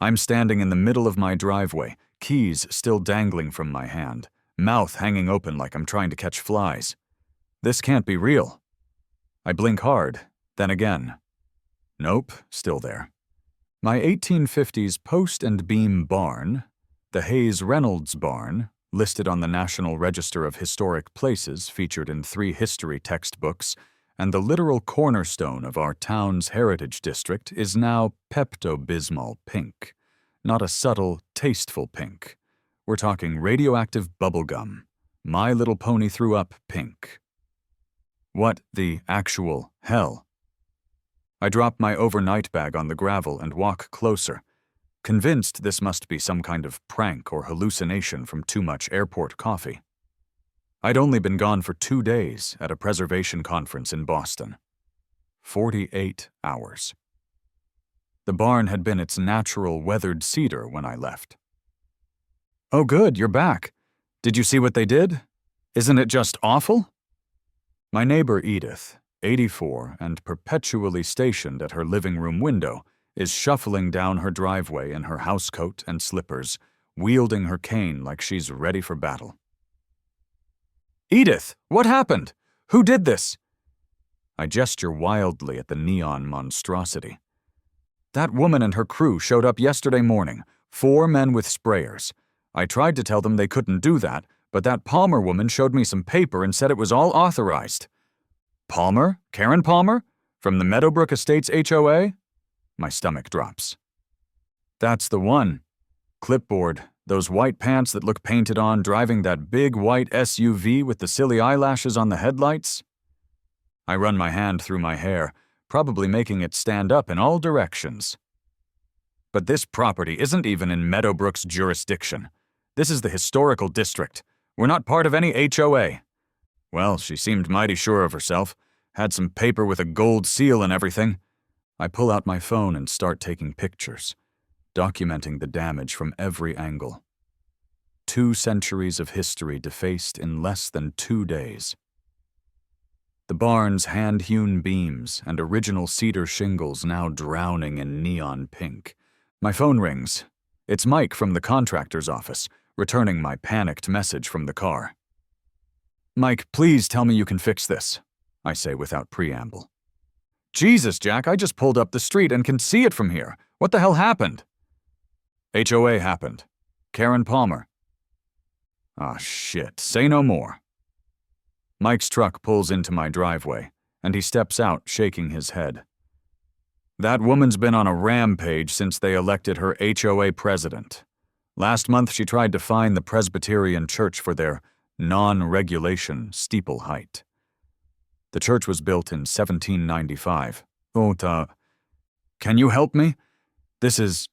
I'm standing in the middle of my driveway, keys still dangling from my hand, mouth hanging open like I'm trying to catch flies. This can't be real. I blink hard, then again. Nope, still there. My 1850s post and beam barn, the Hayes Reynolds barn, listed on the National Register of Historic Places, featured in 3 history textbooks, and the literal cornerstone of our town's heritage district, is now Pepto-Bismol pink. Not a subtle, tasteful pink. We're talking radioactive bubblegum. My Little Pony threw up pink. What the actual hell? I drop my overnight bag on the gravel and walk closer, convinced this must be some kind of prank or hallucination from too much airport coffee. I'd only been gone for 2 days at a preservation conference in Boston. 48 hours. The barn had been its natural weathered cedar when I left. Oh good, you're back. Did you see what they did? Isn't it just awful? My neighbor Edith, 84 and perpetually stationed at her living room window, is shuffling down her driveway in her housecoat and slippers, wielding her cane like she's ready for battle. Edith, what happened? Who did this? I gesture wildly at the neon monstrosity. That woman and her crew showed up yesterday morning, 4 men with sprayers. I tried to tell them they couldn't do that, but that Palmer woman showed me some paper and said it was all authorized. Palmer? Karen Palmer? From the Meadowbrook Estates HOA? My stomach drops. That's the one. Clipboard, those white pants that look painted on, driving that big white SUV with the silly eyelashes on the headlights. I run my hand through my hair, probably making it stand up in all directions. But this property isn't even in Meadowbrook's jurisdiction. This is the historical district. We're not part of any HOA. Well, she seemed mighty sure of herself, had some paper with a gold seal and everything. I pull out my phone and start taking pictures, documenting the damage from every angle. 2 centuries of history defaced in less than 2 days. The barn's hand-hewn beams and original cedar shingles now drowning in neon pink. My phone rings. It's Mike from the contractor's office, returning my panicked message from the car. Mike, please tell me you can fix this, I say without preamble. Jesus, Jack, I just pulled up the street and can see it from here. What the hell happened? HOA happened. Karen Palmer. Ah, shit. Say no more. Mike's truck pulls into my driveway, and he steps out, shaking his head. That woman's been on a rampage since they elected her HOA president. Last month she tried to fine the Presbyterian Church for their non-regulation steeple height. The church was built in 1795. Can you help me? This is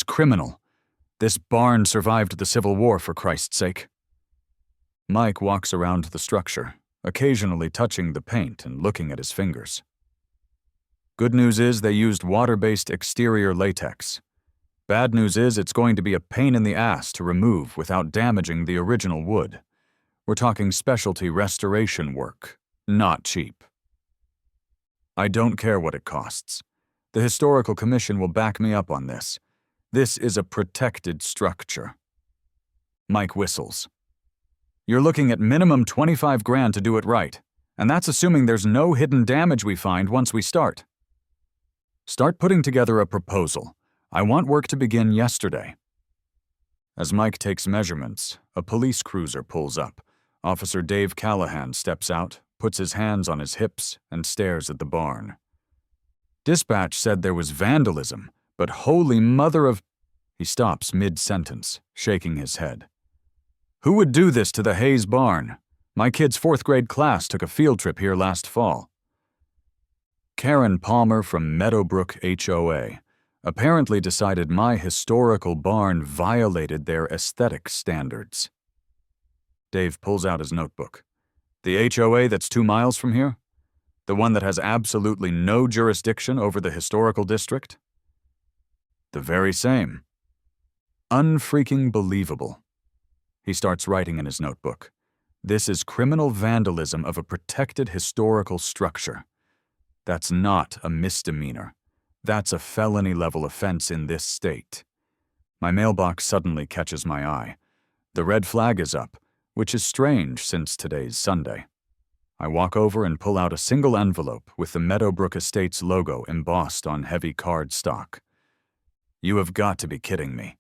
criminal. This barn survived the Civil War, for Christ's sake. Mike walks around the structure, occasionally touching the paint and looking at his fingers. Good news is they used water-based exterior latex. Bad news is it's going to be a pain in the ass to remove without damaging the original wood. We're talking specialty restoration work, not cheap. I don't care what it costs. The Historical Commission will back me up on this. This is a protected structure. Mike whistles. You're looking at minimum 25 grand to do it right, and that's assuming there's no hidden damage we find once we start. Start putting together a proposal. I want work to begin yesterday. As Mike takes measurements, a police cruiser pulls up. Officer Dave Callahan steps out, puts his hands on his hips, and stares at the barn. Dispatch said there was vandalism, but holy mother of... He stops mid-sentence, shaking his head. Who would do this to the Hayes barn? My kid's 4th grade class took a field trip here last fall. Karen Palmer from Meadowbrook HOA apparently decided my historical barn violated their aesthetic standards. Dave pulls out his notebook. The HOA that's 2 miles from here? The one that has absolutely no jurisdiction over the historical district? The very same. Unfreaking believable. He starts writing in his notebook. This is criminal vandalism of a protected historical structure. That's not a misdemeanor. That's a felony-level offense in this state. My mailbox suddenly catches my eye. The red flag is up, which is strange since today's Sunday. I walk over and pull out a single envelope with the Meadowbrook Estates logo embossed on heavy card stock. You have got to be kidding me.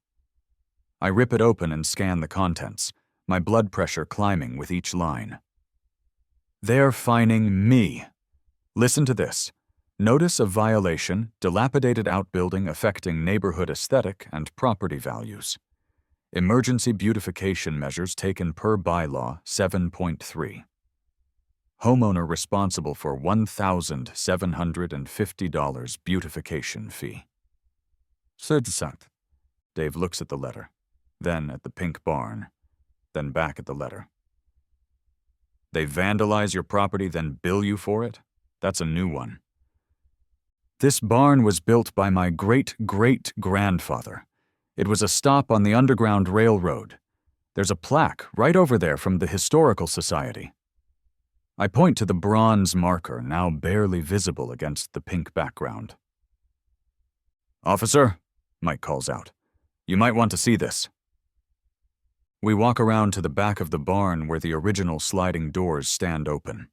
I rip it open and scan the contents, my blood pressure climbing with each line. They're fining me. Listen to this. Notice of violation, dilapidated outbuilding affecting neighborhood aesthetic and property values. Emergency beautification measures taken per bylaw 7.3. Homeowner responsible for $1,750 beautification fee. Certified. Dave looks at the letter, then at the pink barn, then back at the letter. They vandalize your property, then bill you for it? That's a new one. This barn was built by my great-great-grandfather. It was a stop on the Underground Railroad. There's a plaque right over there from the Historical Society. I point to the bronze marker, now barely visible against the pink background. Officer, Mike calls out, you might want to see this. We walk around to the back of the barn where the original sliding doors stand open.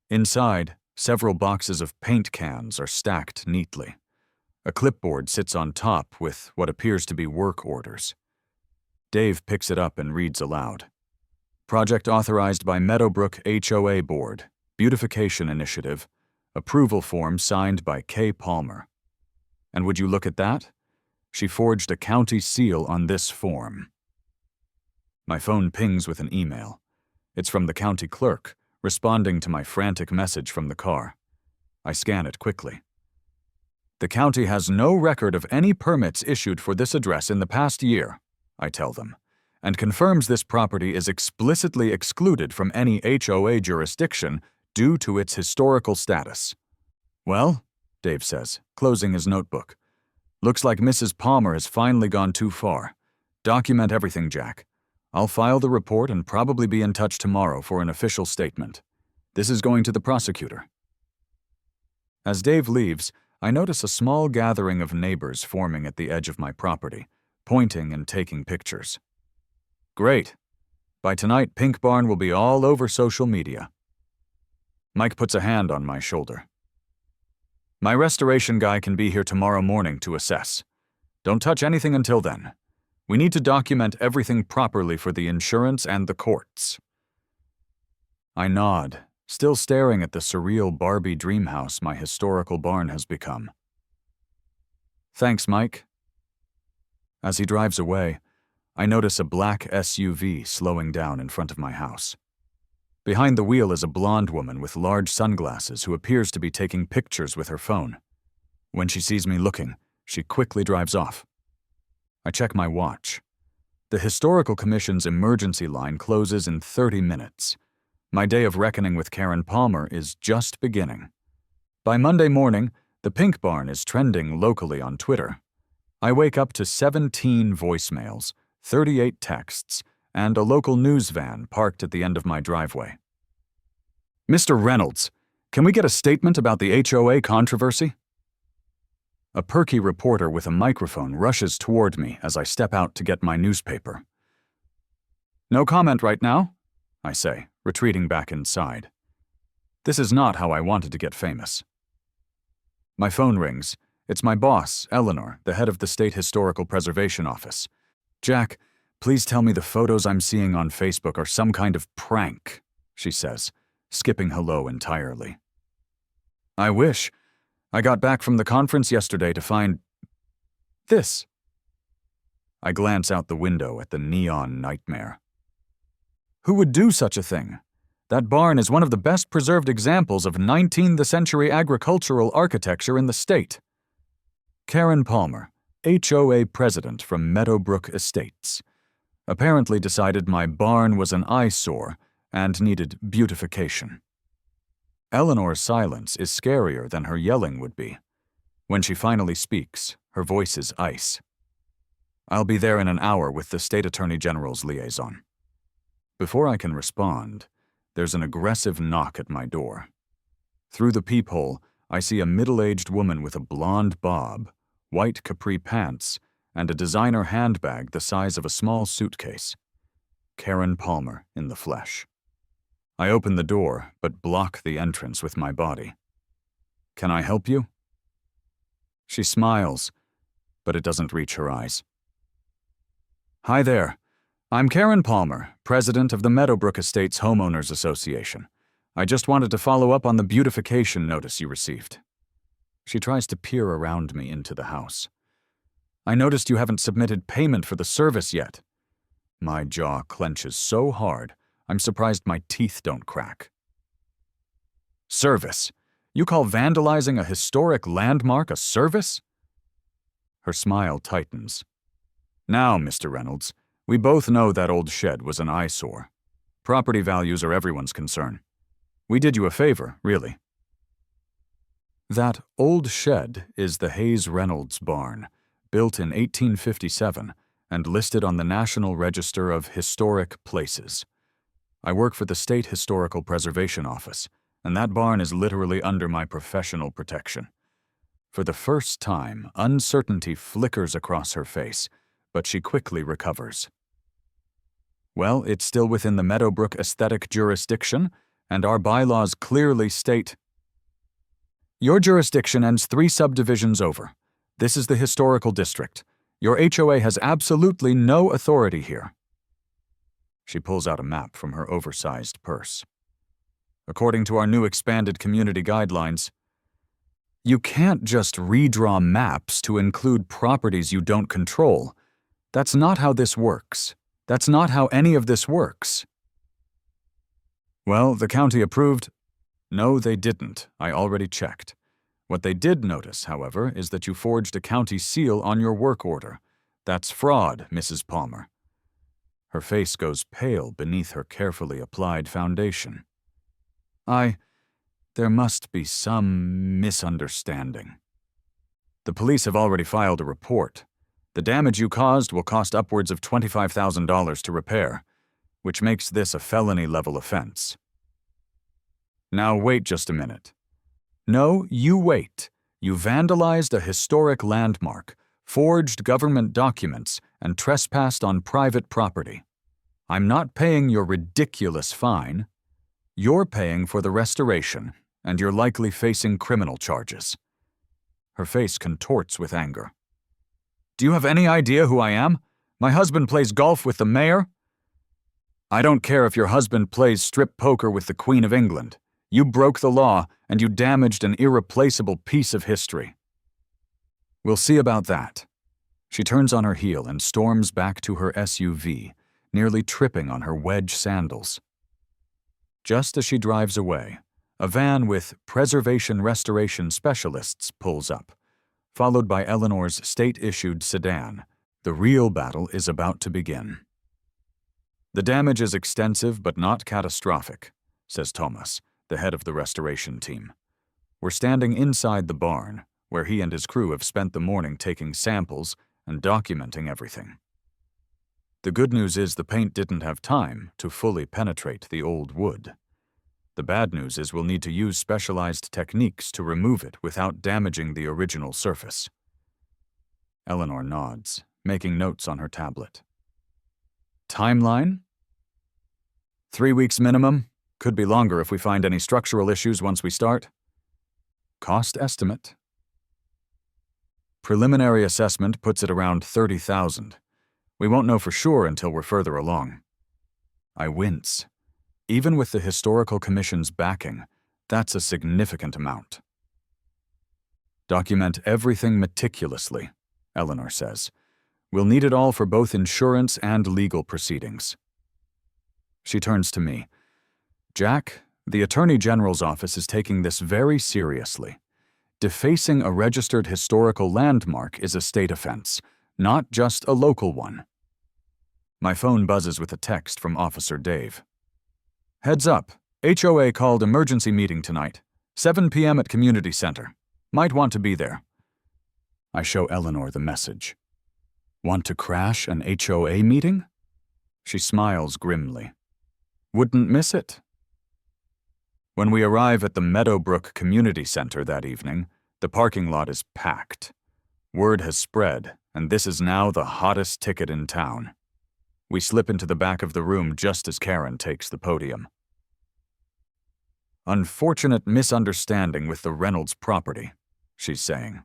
Inside, several boxes of paint cans are stacked neatly. A clipboard sits on top with what appears to be work orders. Dave picks it up and reads aloud. Project authorized by Meadowbrook HOA Board, Beautification Initiative, approval form signed by K. Palmer. And would you look at that? She forged a county seal on this form. My phone pings with an email. It's from the county clerk, responding to my frantic message from the car. I scan it quickly. The county has no record of any permits issued for this address in the past year, I tell them, and confirms this property is explicitly excluded from any HOA jurisdiction due to its historical status. Well, Dave says, closing his notebook. Looks like Mrs. Palmer has finally gone too far. Document everything, Jack. I'll file the report and probably be in touch tomorrow for an official statement. This is going to the prosecutor. As Dave leaves, I notice a small gathering of neighbors forming at the edge of my property, pointing and taking pictures. Great. By tonight, Pink Barn will be all over social media. Mike puts a hand on my shoulder. My restoration guy can be here tomorrow morning to assess. Don't touch anything until then. We need to document everything properly for the insurance and the courts. I nod, still staring at the surreal Barbie dream house my historical barn has become. Thanks, Mike. As he drives away, I notice a black SUV slowing down in front of my house. Behind the wheel is a blonde woman with large sunglasses who appears to be taking pictures with her phone. When she sees me looking, she quickly drives off. I check my watch. The Historical Commission's emergency line closes in 30 minutes. My day of reckoning with Karen Palmer is just beginning. By Monday morning, the Pink Barn is trending locally on Twitter. I wake up to 17 voicemails, 38 texts, and a local news van parked at the end of my driveway. Mr. Reynolds, can we get a statement about the HOA controversy? A perky reporter with a microphone rushes toward me as I step out to get my newspaper. No comment right now, I say, retreating back inside. This is not how I wanted to get famous. My phone rings. It's my boss, Eleanor, the head of the State Historical Preservation Office. Jack, please tell me the photos I'm seeing on Facebook are some kind of prank, she says, skipping hello entirely. I wish. I got back from the conference yesterday to find this. I glance out the window at the neon nightmare. Who would do such a thing? That barn is one of the best preserved examples of 19th century agricultural architecture in the state. Karen Palmer, HOA president from Meadowbrook Estates, apparently decided my barn was an eyesore and needed beautification. Eleanor's silence is scarier than her yelling would be. When she finally speaks, her voice is ice. I'll be there in an hour with the State Attorney General's liaison. Before I can respond, there's an aggressive knock at my door. Through the peephole, I see a middle-aged woman with a blonde bob, white capri pants, and a designer handbag the size of a small suitcase. Karen Palmer in the flesh. I open the door, but block the entrance with my body. "Can I help you?" She smiles, but it doesn't reach her eyes. "Hi there. I'm Karen Palmer, president of the Meadowbrook Estates Homeowners Association. I just wanted to follow up on the beautification notice you received." She tries to peer around me into the house. "I noticed you haven't submitted payment for the service yet." My jaw clenches so hard, I'm surprised my teeth don't crack. "Service? You call vandalizing a historic landmark a service?" Her smile tightens. "Now, Mr. Reynolds, we both know that old shed was an eyesore. Property values are everyone's concern. We did you a favor, really." That old shed is the Hayes Reynolds barn, built in 1857 and listed on the National Register of Historic Places. I work for the State Historical Preservation Office, and that barn is literally under my professional protection. For the first time, uncertainty flickers across her face, but she quickly recovers. "Well, it's still within the Meadowbrook aesthetic jurisdiction, and our bylaws clearly state..." "Your jurisdiction ends 3 subdivisions over. This is the historical district. Your HOA has absolutely no authority here." She pulls out a map from her oversized purse. "According to our new expanded community guidelines, you can't just redraw maps to include properties you don't control. That's not how this works. That's not how any of this works." "Well, the county approved..." "No, they didn't. I already checked. What they did notice, however, is that you forged a county seal on your work order. That's fraud, Mrs. Palmer." Her face goes pale beneath her carefully applied foundation. There must be some misunderstanding. The police have already filed a report. The damage you caused will cost upwards of $25,000 to repair, which makes this a felony-level offense." "Now wait just a minute." "No, you wait. You vandalized a historic landmark, forged government documents, and trespassed on private property. I'm not paying your ridiculous fine. You're paying for the restoration, and you're likely facing criminal charges." Her face contorts with anger. "Do you have any idea who I am? My husband plays golf with the mayor." "I don't care if your husband plays strip poker with the Queen of England. You broke the law, and you damaged an irreplaceable piece of history." "We'll see about that." She turns on her heel and storms back to her SUV, nearly tripping on her wedge sandals. Just as she drives away, a van with preservation restoration specialists pulls up, followed by Eleanor's state-issued sedan. The real battle is about to begin. "The damage is extensive but not catastrophic," says Thomas, the head of the restoration team. "We're standing inside the barn, where he and his crew have spent the morning taking samples and documenting everything. The good news is the paint didn't have time to fully penetrate the old wood. The bad news is we'll need to use specialized techniques to remove it without damaging the original surface." Eleanor nods, making notes on her tablet. "Timeline?" 3 weeks minimum. Could be longer if we find any structural issues once we start. "Cost estimate?" "Preliminary assessment puts it around $30,000. We won't know for sure until we're further along." I wince. Even with the Historical Commission's backing, that's a significant amount. "Document everything meticulously," Eleanor says. "We'll need it all for both insurance and legal proceedings." She turns to me. "Jack, the Attorney General's office is taking this very seriously. Defacing a registered historical landmark is a state offense, not just a local one." My phone buzzes with a text from Officer Dave. "Heads up, HOA called emergency meeting tonight, 7 p.m. at Community Center. Might want to be there." I show Eleanor the message. "Want to crash an HOA meeting?" She smiles grimly. "Wouldn't miss it." When we arrive at the Meadowbrook Community Center that evening, the parking lot is packed. Word has spread, and this is now the hottest ticket in town. We slip into the back of the room just as Karen takes the podium. "Unfortunate misunderstanding with the Reynolds property," she's saying.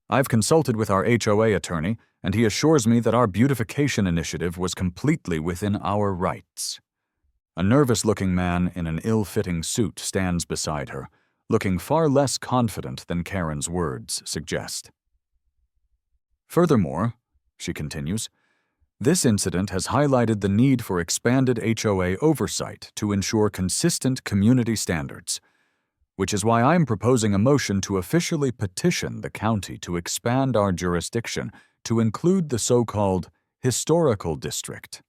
"I've consulted with our HOA attorney, and he assures me that our beautification initiative was completely within our rights." A nervous-looking man in an ill-fitting suit stands beside her, looking far less confident than Karen's words suggest. "Furthermore," she continues, "this incident has highlighted the need for expanded HOA oversight to ensure consistent community standards, which is why I'm proposing a motion to officially petition the county to expand our jurisdiction to include the so-called historical district."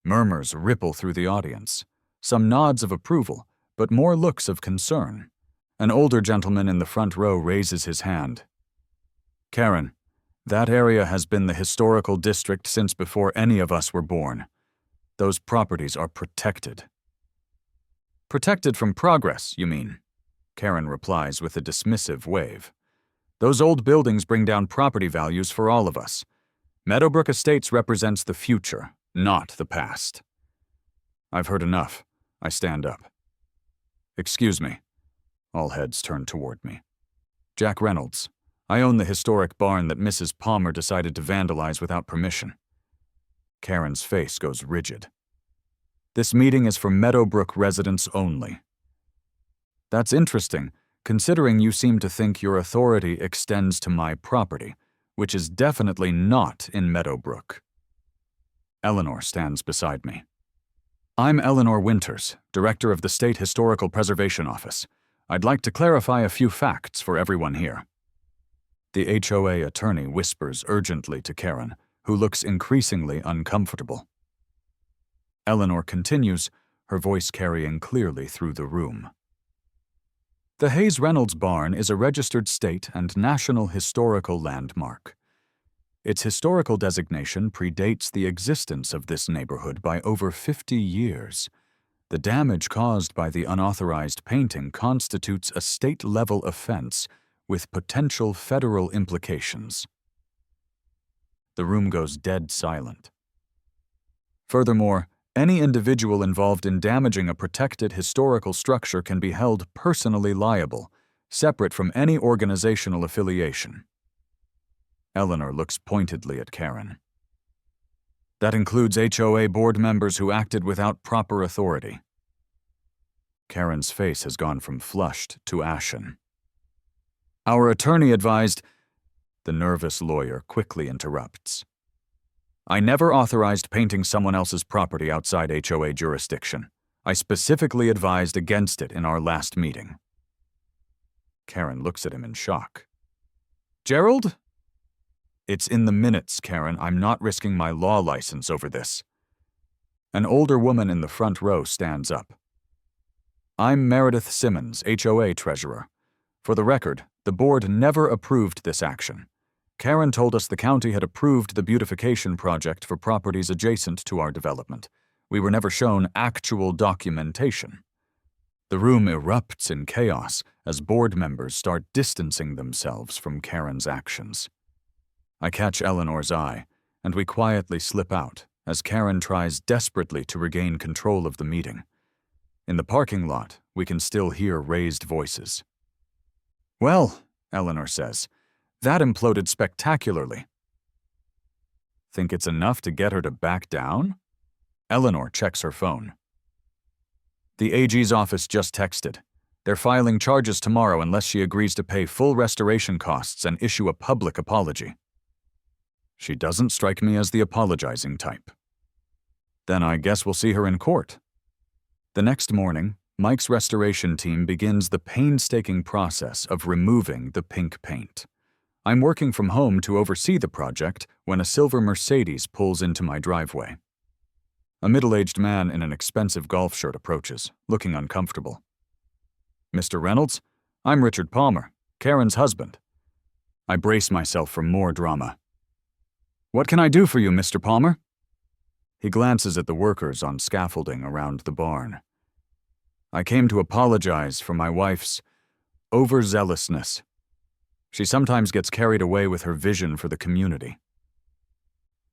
Murmurs ripple through the audience, some nods of approval, but more looks of concern. An older gentleman in the front row raises his hand. "Karen, that area has been the historical district since before any of us were born. Those properties are protected." "Protected from progress, you mean?" Karen replies with a dismissive wave. "Those old buildings bring down property values for all of us. Meadowbrook Estates represents the future, not the past." I've heard enough. I stand up. "Excuse me." All heads turn toward me. "Jack Reynolds. I own the historic barn that Mrs. Palmer decided to vandalize without permission." Karen's face goes rigid. "This meeting is for Meadowbrook residents only." "That's interesting, considering you seem to think your authority extends to my property, which is definitely not in Meadowbrook." Eleanor stands beside me. "I'm Eleanor Winters, Director of the State Historical Preservation Office. I'd like to clarify a few facts for everyone here." The HOA attorney whispers urgently to Karen, who looks increasingly uncomfortable. Eleanor continues, her voice carrying clearly through the room. "The Hayes Reynolds barn is a registered state and national historical landmark. Its historical designation predates the existence of this neighborhood by over 50 years. The damage caused by the unauthorized painting constitutes a state-level offense with potential federal implications." The room goes dead silent. "Furthermore, any individual involved in damaging a protected historical structure can be held personally liable, separate from any organizational affiliation." Eleanor looks pointedly at Karen. "That includes HOA board members who acted without proper authority." Karen's face has gone from flushed to ashen. "Our attorney advised—" The nervous lawyer quickly interrupts. "I never authorized painting someone else's property outside HOA jurisdiction. I specifically advised against it in our last meeting." Karen looks at him in shock. "Gerald?" "It's in the minutes, Karen. I'm not risking my law license over this." An older woman in the front row stands up. "I'm Meredith Simmons, HOA treasurer. For the record, the board never approved this action. Karen told us the county had approved the beautification project for properties adjacent to our development. We were never shown actual documentation." The room erupts in chaos as board members start distancing themselves from Karen's actions. I catch Eleanor's eye, and we quietly slip out as Karen tries desperately to regain control of the meeting. In the parking lot, we can still hear raised voices. "Well," Eleanor says, "that imploded spectacularly." "Think it's enough to get her to back down?" Eleanor checks her phone. "The AG's office just texted. They're filing charges tomorrow unless she agrees to pay full restoration costs and issue a public apology." She doesn't strike me as the apologizing type. Then I guess we'll see her in court. The next morning, Mike's restoration team begins the painstaking process of removing the pink paint. I'm working from home to oversee the project when a silver Mercedes pulls into my driveway. A middle-aged man in an expensive golf shirt approaches, looking uncomfortable. "Mr. Reynolds, I'm Richard Palmer, Karen's husband." I brace myself for more drama. "What can I do for you, Mr. Palmer?" He glances at the workers on scaffolding around the barn. I came to apologize for my wife's overzealousness. She sometimes gets carried away with her vision for the community.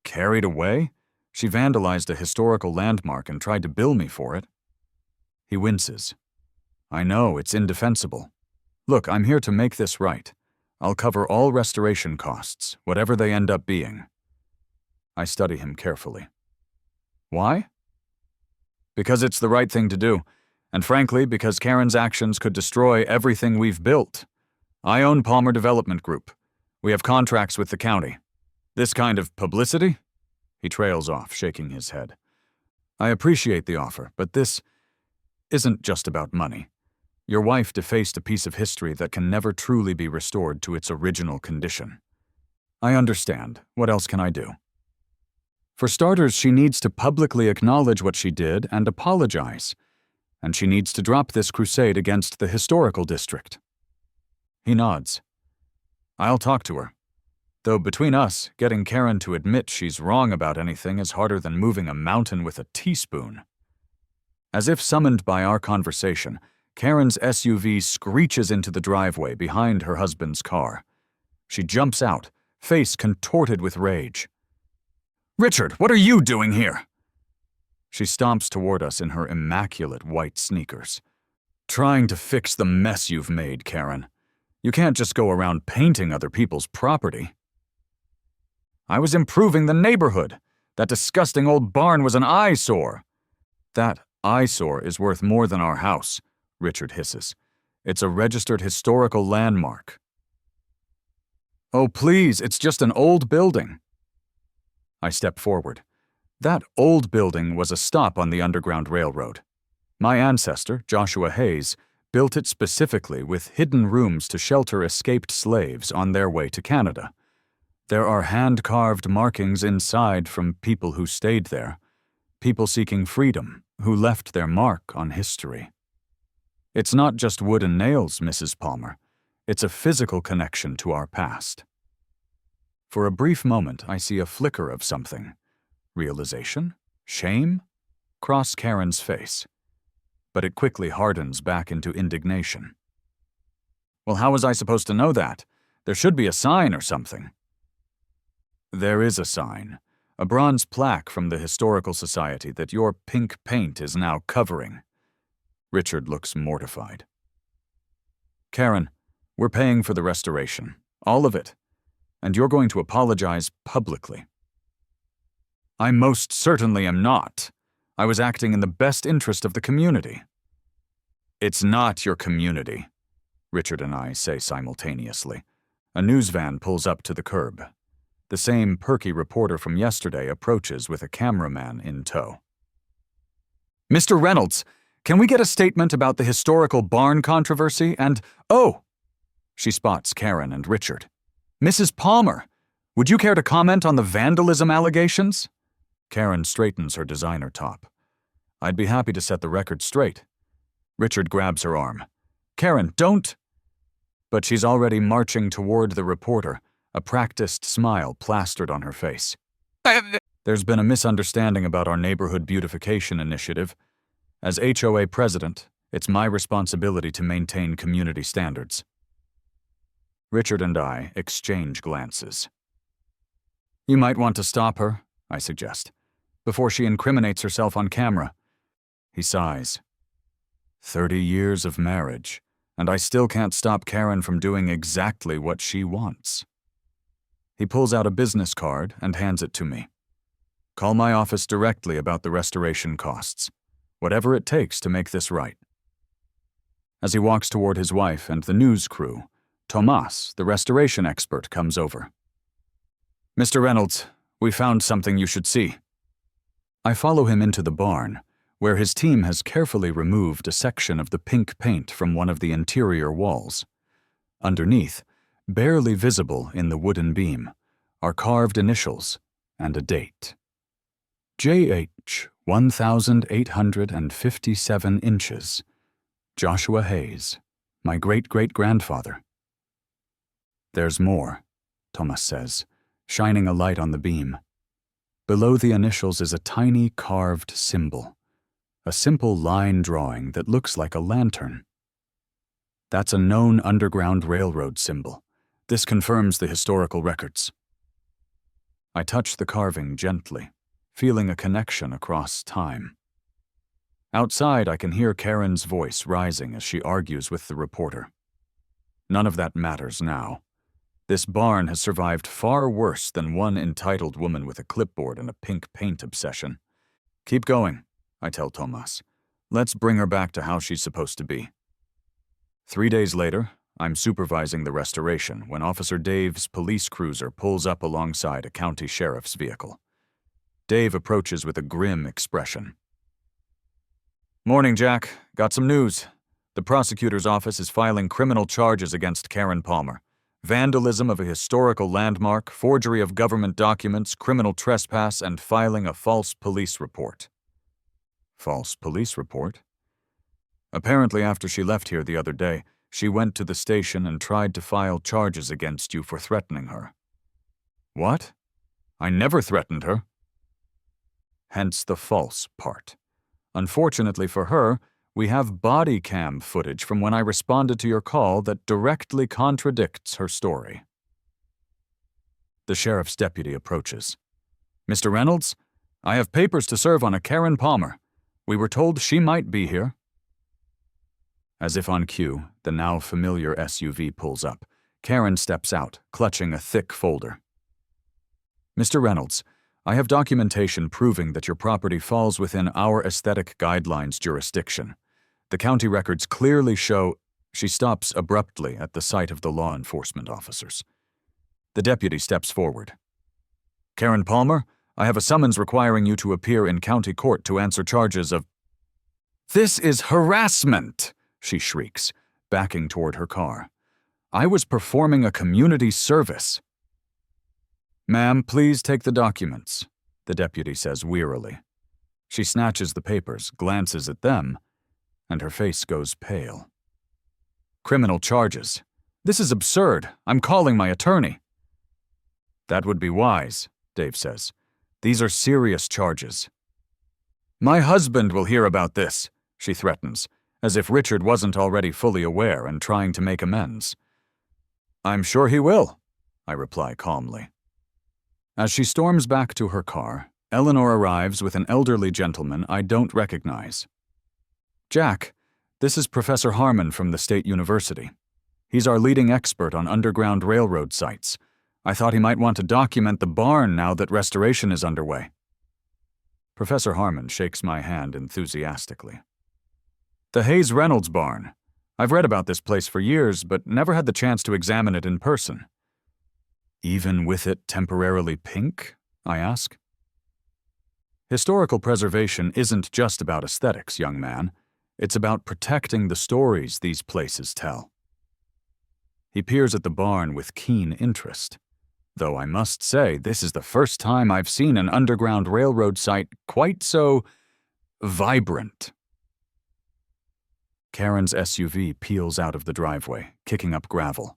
Carried away? She vandalized a historical landmark and tried to bill me for it. He winces. I know, it's indefensible. Look, I'm here to make this right. I'll cover all restoration costs, whatever they end up being. I study him carefully. Why? Because it's the right thing to do, and frankly, because Karen's actions could destroy everything we've built. I own Palmer Development Group. We have contracts with the county. This kind of publicity? He trails off, shaking his head. I appreciate the offer, but this isn't just about money. Your wife defaced a piece of history that can never truly be restored to its original condition. I understand. What else can I do? For starters, she needs to publicly acknowledge what she did and apologize. And she needs to drop this crusade against the historical district. He nods. I'll talk to her. Though between us, getting Karen to admit she's wrong about anything is harder than moving a mountain with a teaspoon. As if summoned by our conversation, Karen's SUV screeches into the driveway behind her husband's car. She jumps out, face contorted with rage. Richard, what are you doing here? She stomps toward us in her immaculate white sneakers. Trying to fix the mess you've made, Karen. You can't just go around painting other people's property. I was improving the neighborhood. That disgusting old barn was an eyesore. That eyesore is worth more than our house, Richard hisses. It's a registered historical landmark. Oh, please, it's just an old building. I step forward. That old building was a stop on the Underground Railroad. My ancestor, Joshua Hayes, built it specifically with hidden rooms to shelter escaped slaves on their way to Canada. There are hand-carved markings inside from people who stayed there, people seeking freedom, who left their mark on history. It's not just wood and nails, Mrs. Palmer. It's a physical connection to our past. For a brief moment, I see a flicker of something. Realization? Shame? Cross Karen's face. But it quickly hardens back into indignation. Well, how was I supposed to know that? There should be a sign or something. There is a sign. A bronze plaque from the Historical Society that your pink paint is now covering. Richard looks mortified. Karen, we're paying for the restoration. All of it. And you're going to apologize publicly. I most certainly am not. I was acting in the best interest of the community. It's not your community, Richard and I say simultaneously. A news van pulls up to the curb. The same perky reporter from yesterday approaches with a cameraman in tow. Mr. Reynolds, can we get a statement about the historical barn controversy and— Oh! She spots Karen and Richard. Mrs. Palmer, would you care to comment on the vandalism allegations? Karen straightens her designer top. I'd be happy to set the record straight. Richard grabs her arm. Karen, don't! But she's already marching toward the reporter, a practiced smile plastered on her face. There's been a misunderstanding about our neighborhood beautification initiative. As HOA president, it's my responsibility to maintain community standards. Richard and I exchange glances. You might want to stop her, I suggest, before she incriminates herself on camera. He sighs. 30 years of marriage, and I still can't stop Karen from doing exactly what she wants. He pulls out a business card and hands it to me. Call my office directly about the restoration costs, whatever it takes to make this right. As he walks toward his wife and the news crew, Tomas, the restoration expert, comes over. Mr. Reynolds, we found something you should see. I follow him into the barn, where his team has carefully removed a section of the pink paint from one of the interior walls. Underneath, barely visible in the wooden beam, are carved initials and a date. J.H. 1,857 inches. Joshua Hayes, my great-great-grandfather. There's more, Thomas says, shining a light on the beam. Below the initials is a tiny carved symbol. A simple line drawing that looks like a lantern. That's a known Underground Railroad symbol. This confirms the historical records. I touch the carving gently, feeling a connection across time. Outside, I can hear Karen's voice rising as she argues with the reporter. None of that matters now. This barn has survived far worse than one entitled woman with a clipboard and a pink paint obsession. Keep going, I tell Tomas. Let's bring her back to how she's supposed to be. 3 days later, I'm supervising the restoration when Officer Dave's police cruiser pulls up alongside a county sheriff's vehicle. Dave approaches with a grim expression. Morning, Jack. Got some news. The prosecutor's office is filing criminal charges against Karen Palmer. Vandalism of a historical landmark, forgery of government documents, criminal trespass, and filing a false police report. False police report? Apparently, after she left here the other day, she went to the station and tried to file charges against you for threatening her. What? I never threatened her. Hence the false part. Unfortunately for her, we have body cam footage from when I responded to your call that directly contradicts her story. The sheriff's deputy approaches. Mr. Reynolds, I have papers to serve on a Karen Palmer. We were told she might be here. As if on cue, the now familiar SUV pulls up. Karen steps out, clutching a thick folder. Mr. Reynolds, I have documentation proving that your property falls within our aesthetic guidelines jurisdiction. The county records clearly show. She stops abruptly at the sight of the law enforcement officers. The deputy steps forward. Karen Palmer, I have a summons requiring you to appear in county court to answer charges of. This is harassment, she shrieks, backing toward her car. I was performing a community service. Ma'am, please take the documents, the deputy says wearily. She snatches the papers, glances at them, and her face goes pale. Criminal charges. This is absurd. I'm calling my attorney. That would be wise, Dave says. These are serious charges. My husband will hear about this, she threatens, as if Richard wasn't already fully aware and trying to make amends. I'm sure he will, I reply calmly. As she storms back to her car, Eleanor arrives with an elderly gentleman I don't recognize. Jack, this is Professor Harmon from the State University. He's our leading expert on Underground Railroad sites. I thought he might want to document the barn now that restoration is underway. Professor Harmon shakes my hand enthusiastically. The Hayes Reynolds barn. I've read about this place for years, but never had the chance to examine it in person. Even with it temporarily pink? I ask. Historical preservation isn't just about aesthetics, young man. It's about protecting the stories these places tell. He peers at the barn with keen interest, though I must say this is the first time I've seen an Underground Railroad site quite so vibrant. Karen's SUV peels out of the driveway, kicking up gravel.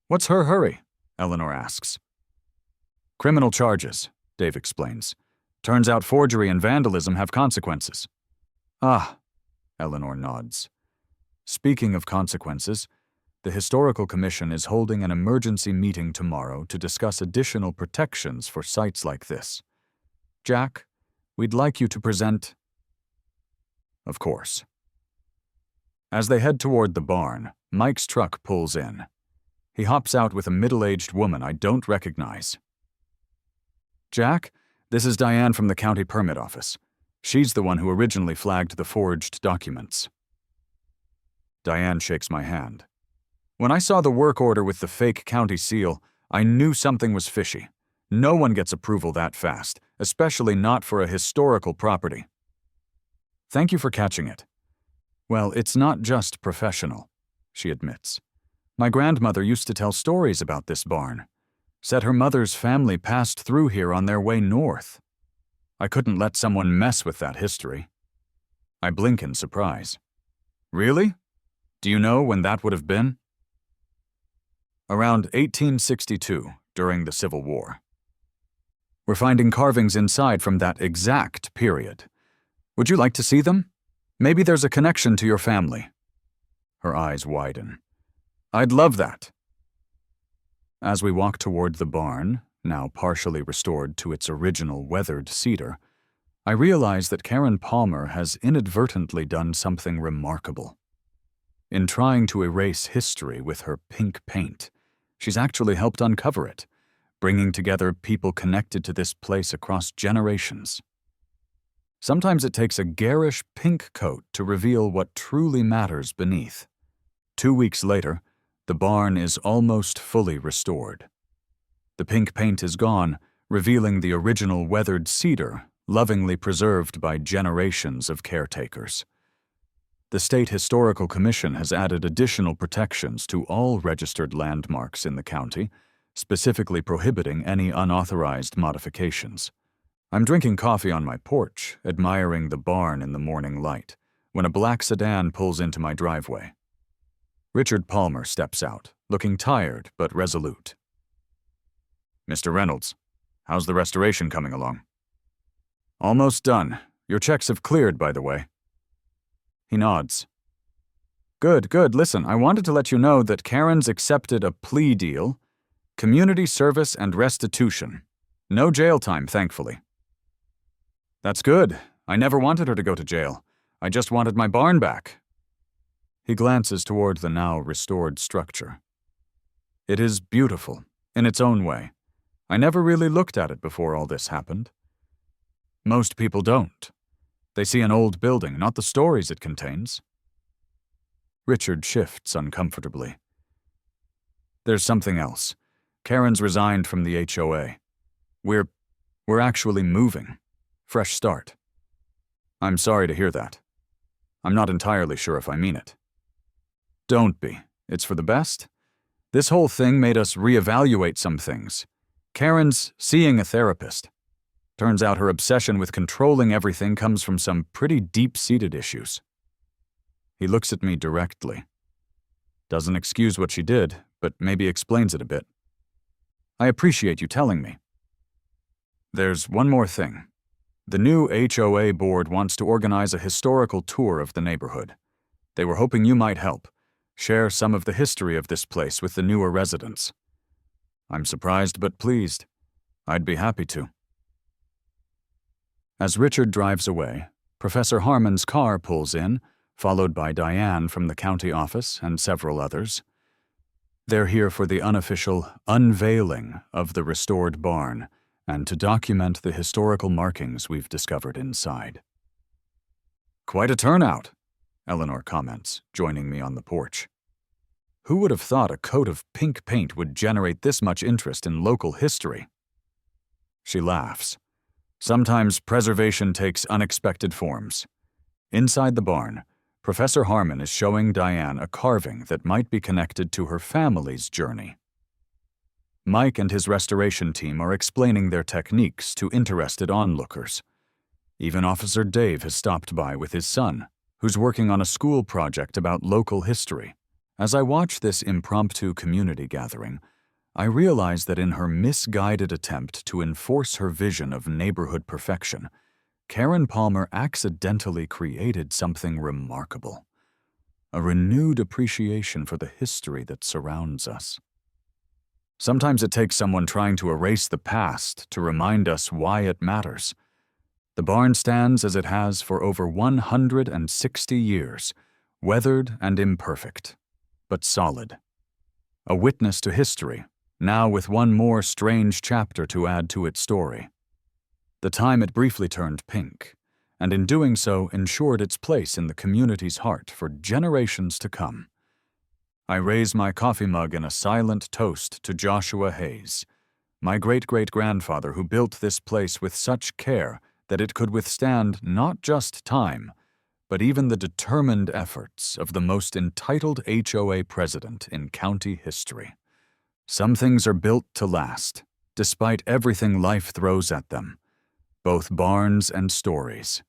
What's her hurry? Eleanor asks. Criminal charges, Dave explains. Turns out forgery and vandalism have consequences. Ah, Eleanor nods. Speaking of consequences, the Historical Commission is holding an emergency meeting tomorrow to discuss additional protections for sites like this. Jack, we'd like you to present. Of course. As they head toward the barn, Mike's truck pulls in. He hops out with a middle-aged woman I don't recognize. Jack, this is Diane from the county permit office. She's the one who originally flagged the forged documents. Diane shakes my hand. When I saw the work order with the fake county seal, I knew something was fishy. No one gets approval that fast, especially not for a historical property. Thank you for catching it. Well, it's not just professional, she admits. My grandmother used to tell stories about this barn. Said her mother's family passed through here on their way north. I couldn't let someone mess with that history. I blink in surprise. Really? Do you know when that would have been? Around 1862, during the Civil War. We're finding carvings inside from that exact period. Would you like to see them? Maybe there's a connection to your family. Her eyes widen. I'd love that. As we walk toward the barn, now partially restored to its original weathered cedar, I realize that Karen Palmer has inadvertently done something remarkable. In trying to erase history with her pink paint, she's actually helped uncover it, bringing together people connected to this place across generations. Sometimes it takes a garish pink coat to reveal what truly matters beneath. 2 weeks later, the barn is almost fully restored. The pink paint is gone, revealing the original weathered cedar, lovingly preserved by generations of caretakers. The State Historical Commission has added additional protections to all registered landmarks in the county, specifically prohibiting any unauthorized modifications. I'm drinking coffee on my porch, admiring the barn in the morning light, when a black sedan pulls into my driveway. Richard Palmer steps out, looking tired but resolute. Mr. Reynolds, how's the restoration coming along? Almost done. Your checks have cleared, by the way. He nods. Good. Listen, I wanted to let you know that Karen's accepted a plea deal, community service and restitution. No jail time, thankfully. That's good. I never wanted her to go to jail. I just wanted my barn back. He glances toward the now restored structure. It is beautiful, in its own way. I never really looked at it before all this happened. Most people don't. They see an old building, not the stories it contains. Richard shifts uncomfortably. There's something else. Karen's resigned from the HOA. We're actually moving. Fresh start. I'm sorry to hear that. I'm not entirely sure if I mean it. Don't be. It's for the best. This whole thing made us reevaluate some things. Karen's seeing a therapist. Turns out her obsession with controlling everything comes from some pretty deep-seated issues. He looks at me directly. Doesn't excuse what she did, but maybe explains it a bit. I appreciate you telling me. There's one more thing. The new HOA board wants to organize a historical tour of the neighborhood. They were hoping you might help, share some of the history of this place with the newer residents. I'm surprised but pleased. I'd be happy to. As Richard drives away, Professor Harmon's car pulls in, followed by Diane from the county office and several others. They're here for the unofficial unveiling of the restored barn and to document the historical markings we've discovered inside. Quite a turnout, Eleanor comments, joining me on the porch. Who would have thought a coat of pink paint would generate this much interest in local history? She laughs. Sometimes preservation takes unexpected forms. Inside the barn, Professor Harmon is showing Diane a carving that might be connected to her family's journey. Mike and his restoration team are explaining their techniques to interested onlookers. Even Officer Dave has stopped by with his son, who's working on a school project about local history. As I watch this impromptu community gathering, I realize that in her misguided attempt to enforce her vision of neighborhood perfection, Karen Palmer accidentally created something remarkable. A renewed appreciation for the history that surrounds us. Sometimes it takes someone trying to erase the past to remind us why it matters. The barn stands as it has for over 160 years, weathered and imperfect, but solid. A witness to history, now with one more strange chapter to add to its story. The time it briefly turned pink, and in doing so ensured its place in the community's heart for generations to come. I raise my coffee mug in a silent toast to Joshua Hayes, my great-great-grandfather who built this place with such care that it could withstand not just time, but even the determined efforts of the most entitled HOA president in county history. Some things are built to last, despite everything life throws at them, both barns and stories.